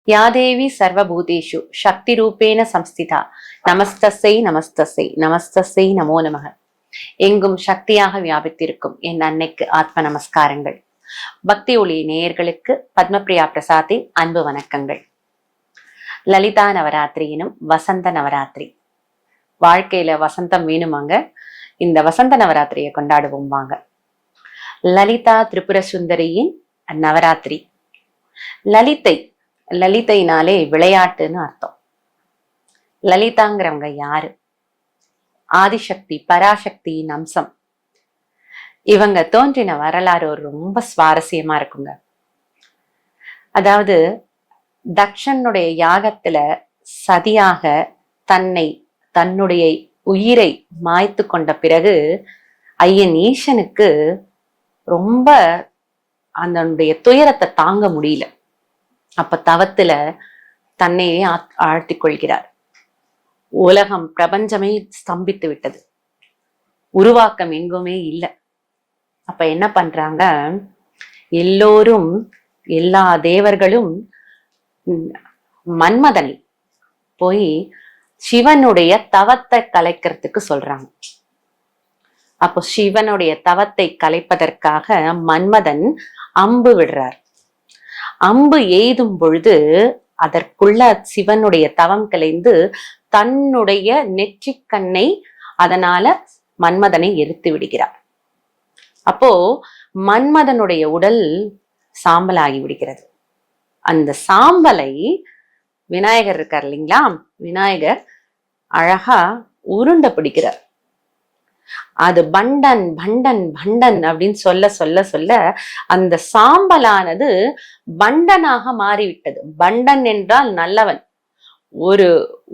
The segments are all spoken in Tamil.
யாதேவி சர்வபூதேஷு சக்தி ரூபேன சம்ஸ்திதா நமஸ்தஸ்ஸை நமஸ்தஸ்ஸை நமஸ்தஸ்ஸை நமோ நமக. எங்கும் சக்தியாக வியாபித்திருக்கும் என் அன்னைக்கு ஆத்ம நமஸ்காரங்கள். பக்தி ஒளி நேயர்களுக்கு பத்மபிரியா பிரசாத்தின் அன்பு வணக்கங்கள். லலிதா நவராத்திரியினும் வசந்த நவராத்திரி. வாழ்க்கையில வசந்தம் வேணுமாங்க, இந்த வசந்த நவராத்திரியை கொண்டாடுவோம் வாங்க. லலிதா திரிபுர சுந்தரியின் நவராத்திரி. லலிதைனாலே விளையாட்டுன்னு அர்த்தம். லலிதாங்கிறவங்க யாரு? ஆதிசக்தி, பராசக்தியின் அம்சம். இவங்க தோன்றின வரலாறு ரொம்ப சுவாரஸ்யமா இருக்குங்க. அதாவது தக்ஷனுடைய யாகத்துல சதியாக தன்னுடைய உயிரை மாய்த்து கொண்ட பிறகு ஐயன் ஈசனுக்கு ரொம்ப அதனுடைய துயரத்தை தாங்க முடியல. அப்ப தவத்துல தன்னையே ஆழ்த்தி கொள்கிறார். உலகம், பிரபஞ்சமே ஸ்தம்பித்து விட்டது. உருவாக்கம் எங்குமே இல்லை. அப்ப என்ன பண்றாங்க, எல்லோரும், எல்லா தேவர்களும் மன்மதனை போய் சிவனுடைய தவத்தை கலைக்கிறதுக்கு சொல்றாங்க. அப்போ சிவனுடைய தவத்தை கலைப்பதற்காக மன்மதன் அம்பு விடுறார். அம்பு எய்தும் பொழுது அதற்குள்ள சிவனுடைய தவம் கலைந்து தன்னுடைய நெற்றிக்கண்ணை அதனால மன்மதனை எரித்து விடுகிறார். அப்போ மன்மதனுடைய உடல் சாம்பலாகி விடுகிறது. அந்த சாம்பலை விநாயகர் இருக்கார் இல்லைங்களா, விநாயகர் அழகா உருண்டை பிடிக்கிறார். அது பண்டன் பண்டன் பண்டன் அப்படின்னு சொல்ல சொல்ல சொல்ல அந்த சாம்பலானது பண்டனாக மாறிவிட்டது. பண்டன் என்றால் நல்லவன். ஒரு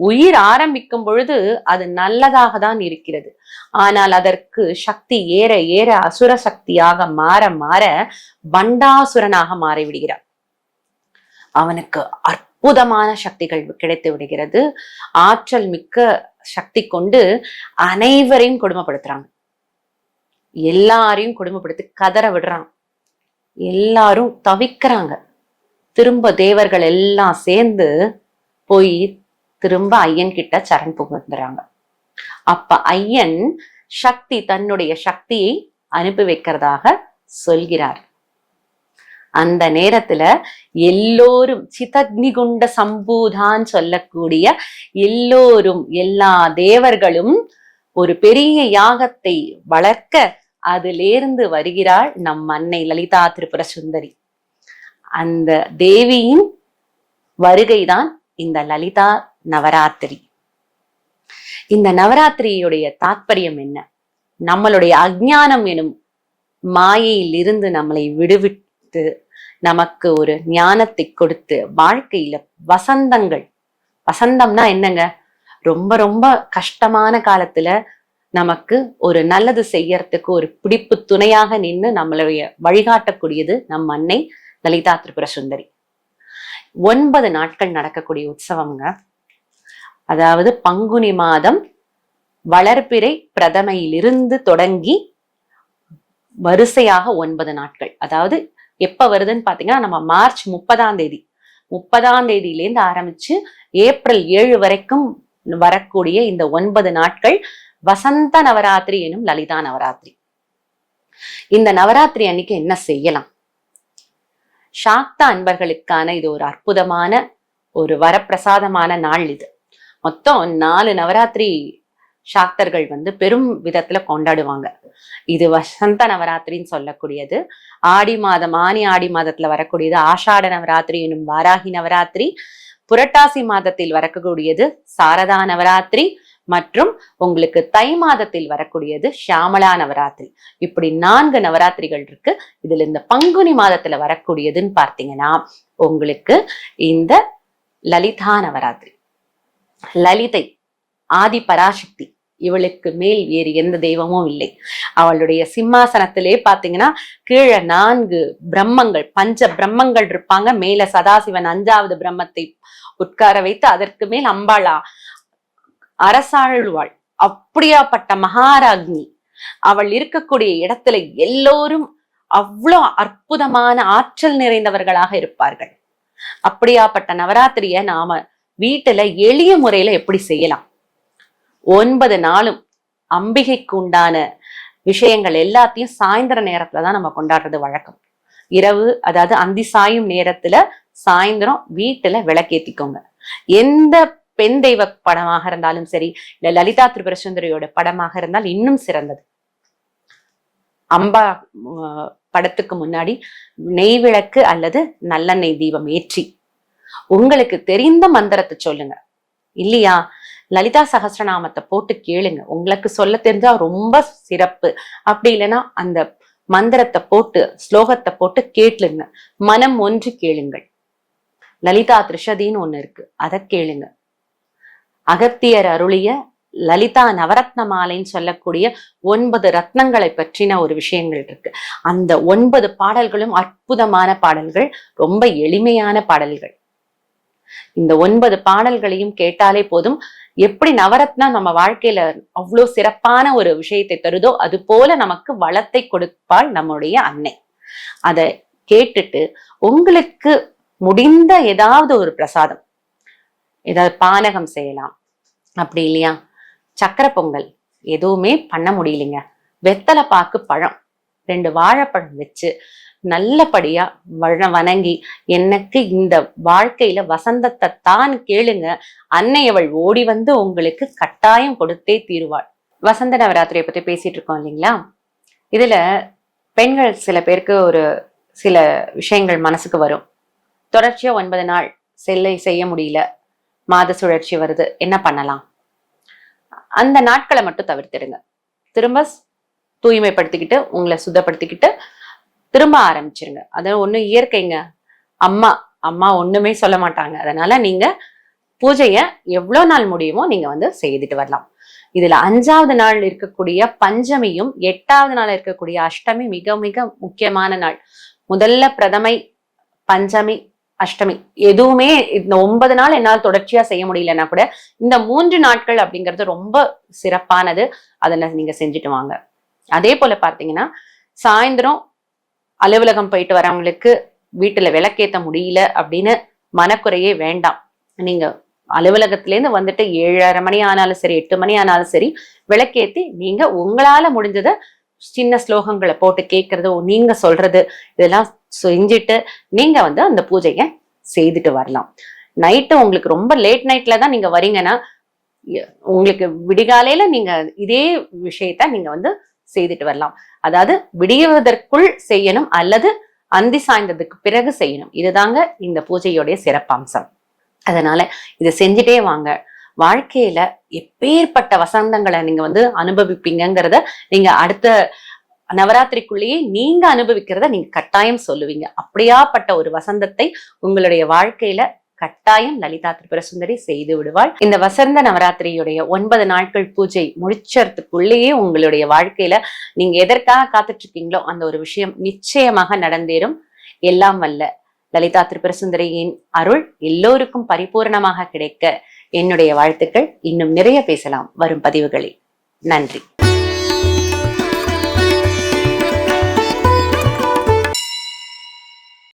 உயிர் ஆரம்பிக்கும் பொழுது அது நல்லதாக தான் இருக்கிறது. ஆனால் அதற்கு சக்தி ஏற ஏற அசுர சக்தியாக மாற மாற பண்டாசுரனாக மாறிவிடுகிறார். அவனுக்கு அற்புதமான சக்திகள் கிடைத்து விடுகிறது. ஆற்றல் மிக்க சக்தி கொண்டு அனைவரையும் கொடுமைப்படுத்துறாங்க. எல்லாரையும் கொடுமைப்படுத்தி கதற விடுறான். எல்லாரும் தவிக்கிறாங்க. திரும்ப தேவர்கள் எல்லாம் சேர்ந்து போய் திரும்ப ஐயன் கிட்ட சரண் புகுந்துறாங்க. அப்ப ஐயன் தன்னுடைய சக்தியை அனுப்பி வைக்கிறதாக சொல்கிறார். அந்த நேரத்துல எல்லோரும் சிதக்னிகுண்ட சம்பூதான் சொல்லக்கூடிய எல்லோரும், எல்லா தேவர்களும் ஒரு பெரிய யாகத்தை வளர்க்க அதிலிருந்து வருகிறாள் நம் அன்னை லலிதா திரிபுர சுந்தரி. அந்த தேவியின் வருகைதான் இந்த லலிதா நவராத்திரி. இந்த நவராத்திரியுடைய தாற்பயம் என்ன? நம்மளுடைய அஞ்ஞானம் எனும் மாயையில் இருந்து நம்மளை விடுவித்து நமக்கு ஒரு ஞானத்தை கொடுத்து வாழ்க்கையில வசந்தம்னா என்னங்க, ரொம்ப ரொம்ப கஷ்டமான காலத்துல நமக்கு ஒரு நல்லது செய்யறதுக்கு ஒரு பிடிப்பு துணையாக நின்று நம்மளுடைய வழிகாட்டக்கூடியது நம் அன்னை லலிதா திரிபுர சுந்தரி. 9 நாட்கள் நடக்கக்கூடிய உற்சவங்க. அதாவது பங்குனி மாதம் வளர்பிறை பிரதமையிலிருந்து தொடங்கி வரிசையாக 9 நாட்கள். அதாவது எப்ப வருதுன்னு பாத்தீங்கன்னா, நம்ம மார்ச் 30ஆம் தேதியிலேருந்து ஆரம்பிச்சு ஏப்ரல் 7 வரைக்கும் வரக்கூடிய இந்த 9 நாட்கள் வசந்த நவராத்திரி எனும் லலிதா நவராத்திரி. இந்த நவராத்திரி அன்னைக்கு என்ன செய்யலாம்? சாக்தா அன்பர்களுக்கான இது ஒரு அற்புதமான ஒரு வரப்பிரசாதமான நாள். இது மொத்தம் 4 நவராத்திரி சாக்தர்கள் பெரும் விதத்துல கொண்டாடுவாங்க. இது வசந்த நவராத்திரின்னு சொல்லக்கூடியது. ஆடி மாதத்துல வரக்கூடியது ஆஷாட நவராத்திரி எனும் வாராகி நவராத்திரி. புரட்டாசி மாதத்தில் வரக்கூடியது சாரதா நவராத்திரி மற்றும் உங்களுக்கு தை மாதத்தில் வரக்கூடியது ஷியாமலா நவராத்திரி. இப்படி 4 நவராத்திரிகள் இருக்கு. இதுல இந்த பங்குனி மாதத்துல வரக்கூடியதுன்னு பார்த்தீங்கன்னா உங்களுக்கு இந்த லலிதா நவராத்திரி. லலிதை ஆதி பராசக்தி. இவளுக்கு மேல் வேறு எந்த தெய்வமும் இல்லை. அவளுடைய சிம்மாசனத்திலே பாத்தீங்கன்னா கீழே 4 பிரம்மங்கள், பஞ்ச பிரம்மங்கள் இருப்பாங்க. மேல சதாசிவன் 5வது பிரம்மத்தை உட்கார வைத்து அதற்கு மேல் அம்பாளா அரசாழ்வாள். அப்படியாப்பட்ட மகாராஜ்னி அவள் இருக்கக்கூடிய இடத்துல எல்லோரும் அவ்வளோ அற்புதமான ஆற்றல் நிறைந்தவர்களாக இருப்பார்கள். அப்படியாப்பட்ட நவராத்திரிய நாம வீட்டுல எளிய முறையில எப்படி செய்யலாம்? 9 நாளும் அம்பிகைக்கு உண்டான விஷயங்கள் எல்லாத்தையும் சாயந்தர நேரத்துலதான் நம்ம கொண்டாடுறது வழக்கம். இரவு, அதாவது அந்தி சாயும் நேரத்துல சாயந்தரம் வீட்டுல விளக்கேத்திக்கோங்க. எந்த பெண் தெய்வ படமாக இருந்தாலும் சரி, இல்ல லலிதா திரிபுர சுந்தரியோட படமாக இருந்தால் இன்னும் சிறந்தது. அம்பா படத்துக்கு முன்னாடி நெய் விளக்கு அல்லது நல்லெண்ணெய் தீபம் ஏற்றி உங்களுக்கு தெரிந்த மந்திரத்தை சொல்லுங்க. இல்லையா, லலிதா சகஸ்ரநாமத்தை போட்டு கேளுங்க. உங்களுக்கு சொல்ல தெரிஞ்சா ரொம்ப சிறப்பு. அப்படி இல்லைன்னா அந்த மந்திரத்தை போட்டு ஸ்லோகத்தை போட்டு கேளுங்க. மனம் ஒன்று கேளுங்கள். லலிதா திரிஷதின்னு ஒண்ணு இருக்கு, அதை கேளுங்க. அகத்தியர் அருளிய லலிதா நவரத்ன மாலைன்னு சொல்லக்கூடிய 9 ரத்னங்களை பற்றின ஒரு விஷயங்கள் இருக்கு. அந்த 9 பாடல்களும் அற்புதமான பாடல்கள், ரொம்ப எளிமையான பாடல்கள். இந்த 9 பாடல்களையும் கேட்டாலே போதும். எப்படி நவரத்னா நம்ம வாழ்க்கையில அவ்வளவு சிறப்பான ஒரு விஷயத்தை தருதோ, அது போல நமக்கு வளத்தை கொடுப்பாள் நம்முடைய அன்னை. அதை கேட்டுட்டு உங்களுக்கு முடிந்த ஏதாவது ஒரு பிரசாதம், ஏதாவது பானகம் செய்யலாம். அப்படி இல்லையா, சக்கரை பொங்கல் எதுவுமே பண்ண முடியலைங்க, வெத்தலை பாக்கு பழம் 2 வாழைப்பழம் வச்சு நல்லபடியா வணங்கி, எனக்கு இந்த வாழ்க்கையில வசந்தத்தை தான் கேளுங்க, அன்னையவள் ஓடி வந்து உங்களுக்கு கட்டாயம் கொடுத்தே தீருவாள். வசந்த நவராத்திரியை பத்தி பேசிட்டு இருக்கோம் இல்லைங்களா? இதுல பெண்கள் சில பேருக்கு ஒரு சில விஷயங்கள் மனசுக்கு வரும். தொடர்ச்சியா 9 நாள் செய்ய முடியல, மாத சுழற்சி வருது, என்ன பண்ணலாம்? அந்த நாட்களை மட்டும் தவிர்த்துடுங்க. திரும்ப தூய்மைப்படுத்திக்கிட்டு, உங்களை சுத்தப்படுத்திக்கிட்டு திரும்ப ஆரம்பிச்சிருங்க. அது ஒண்ணு இயற்கைங்க. அம்மா ஒண்ணுமே சொல்ல மாட்டாங்க. அதனால நீங்க பூஜைய எவ்வளவு நாள் முடியுமோ நீங்க செய்துட்டு வரலாம். இதுல 5வது நாள் இருக்கக்கூடிய பஞ்சமியும் 8வது நாள் இருக்கக்கூடிய அஷ்டமி மிக மிக முக்கியமான நாள். முதல்ல பிரதமை, பஞ்சமி, அஷ்டமி எதுவுமே இந்த 9 நாள் என்னால் தொடர்ச்சியா செய்ய முடியலன்னா கூட இந்த 3 நாட்கள் அப்படிங்கிறது ரொம்ப சிறப்பானது. அதை நீங்க செஞ்சுட்டு வாங்க. அதே போல பார்த்தீங்கன்னா, சாயந்தரம் அலுவலகம் போயிட்டு வரவங்களுக்கு வீட்டுல விளக்கேத்த முடியல அப்படின்னு மனக்குறையே வேண்டாம். நீங்க அலுவலகத்திலேருந்து வந்துட்டு 7:30 மணி ஆனாலும் சரி, 8 மணி ஆனாலும் சரி, விளக்கேத்தி நீங்க உங்களால முடிஞ்சத சின்ன ஸ்லோகங்களை போட்டு கேட்கறது, நீங்க சொல்றது, இதெல்லாம் செஞ்சுட்டு நீங்க அந்த பூஜையை செய்துட்டு வரலாம். நைட்டு உங்களுக்கு ரொம்ப லேட் நைட்ல தான் நீங்க வரீங்கன்னா, உங்களுக்கு விடிகாலையில நீங்க இதே விஷயத்த நீங்க செய்துட்டு வரலாம். அதாவது விடியுவதற்குள் செய்யணும் அல்லது அந்தி சாய்ந்ததுக்கு பிறகு செய்யணும். இதுதாங்க இந்த பூஜையோடைய சிறப்பம்சம். அதனால இதை செஞ்சுட்டே வாங்க. வாழ்க்கையில எப்பேற்பட்ட வசந்தங்களை நீங்க அனுபவிப்பீங்கிறத நீங்க அடுத்த நவராத்திரிக்குள்ளேயே நீங்க அனுபவிக்கிறத நீங்க கட்டாயம் சொல்லுவீங்க. அப்படியாப்பட்ட ஒரு வசந்தத்தை உங்களுடைய வாழ்க்கையில கட்டாயம் லலிதா திரிபுர சுந்தரி செய்து விடுவாள். இந்த வசந்த நவராத்திரியுடைய 9 நாட்கள் பூஜை முடிச்சறதுக்குள்ளேயே உங்களுடைய வாழ்க்கையில நீங்க எதற்காக காத்துட்டு இருக்கீங்களோ அந்த ஒரு விஷயம் நிச்சயமாக நடந்தேறும். எல்லாம் வல்ல லலிதா திரிபுர சுந்தரியின் அருள் எல்லோருக்கும் பரிபூர்ணமாக கிடைக்க என்னுடைய வாழ்த்துக்கள். இன்னும் நிறைய பேசலாம் வரும் பதிவுகளில். நன்றி.